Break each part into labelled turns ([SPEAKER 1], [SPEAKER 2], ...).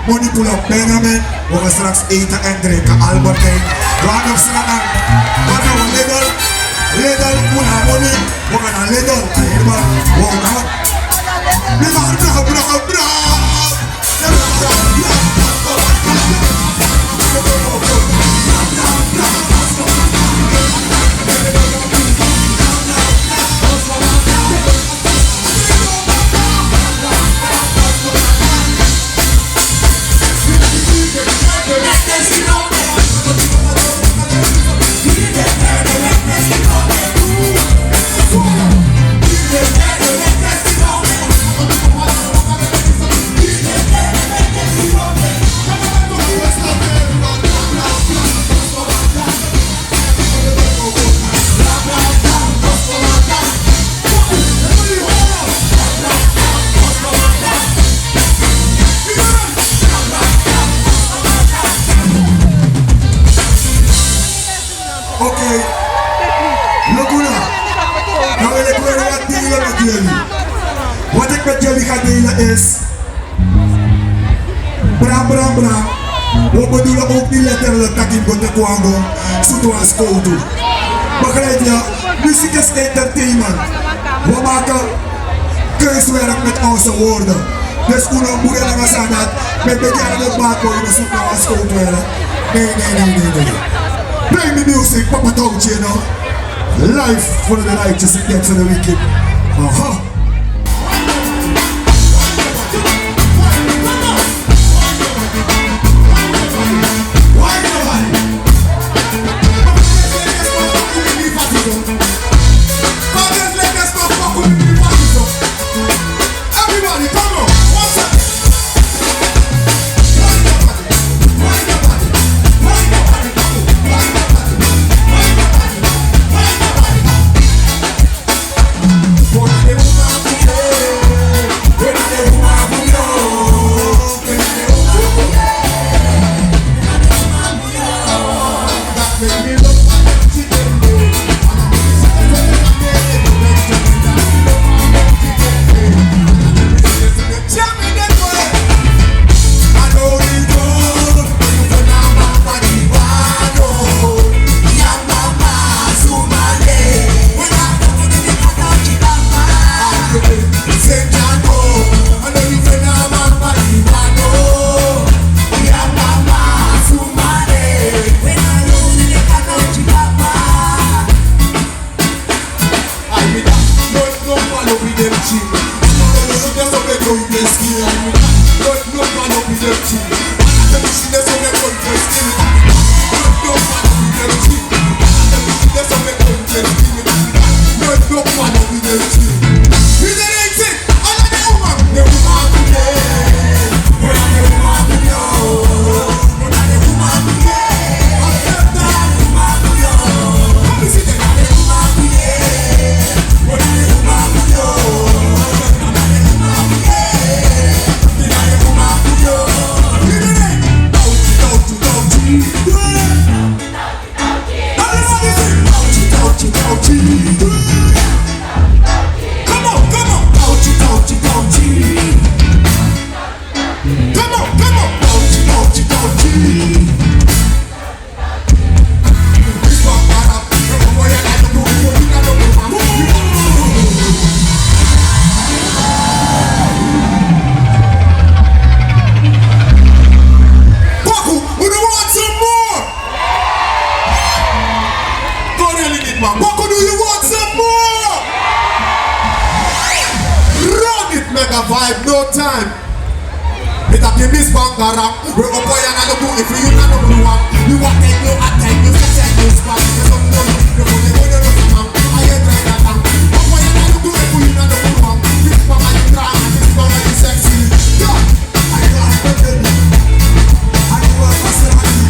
[SPEAKER 1] Money pull up, Benjamin. We gaan straks eten en drinken. Albertijn. We gaan nog slaan. We gaan naar Lidl. Lidl, we gaan money. We gaan naar Lidl. Helemaal. We gaan. We gaan bra. Wat ik met jullie ga delen is bra. We bedoelen ook niet letterlijk dat ik de kwango zoals koudu. Begrijp je? Muziek is entertainment. We maken kunstwerk met onze woorden. Dus hoe moet je dan zeggen dat met de kerk maken we zoals koudu? Nee. Play me music, Papa Touch, you know. Life for the righteous and death for the wicked.
[SPEAKER 2] Por
[SPEAKER 1] watching. There's some they go in the skin. No man up with them team. There's some they go in the skin. No man up with them team. There's some they go in the skin. No man up with them team. You didn't exist. I like the woman. The woman today. Where are the woman today? Where are the woman today? I'm the woman today. Come and see the woman today. Where are the woman today? Vibe, no time. It's a Miss Bangara. We're up for you and do if you not know one. You want to you attend, you set you spot. You don't know you go to the man. I ain't trying that time. Up for you and do if you not know one. This mama you try, this mama you sexy. Yeah, I know I'm a baby. I know I'm a Maserati.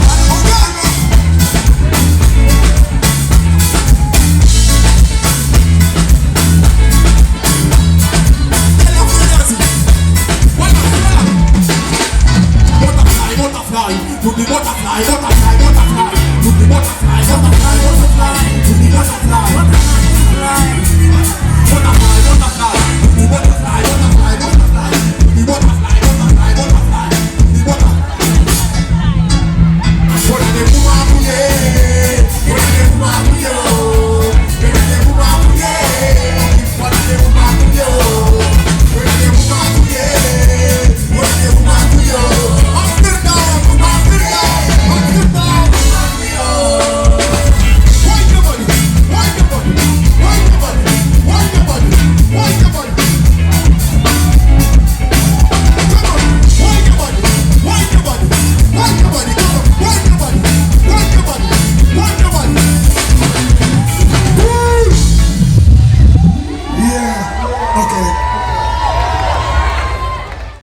[SPEAKER 1] To the butterfly, butterfly, butterfly. To the butterfly, butterfly, butterfly. To the butterfly, butterfly, butterfly, butterfly. To the butterfly, butterfly, butterfly. To the butterfly, butterfly, butterfly. To the butterfly. What are the woman who yeah? What are the woman who yo? What are the woman who yeah? What are the woman who yo? What are the woman who yeah? What are the woman who yo? Okay.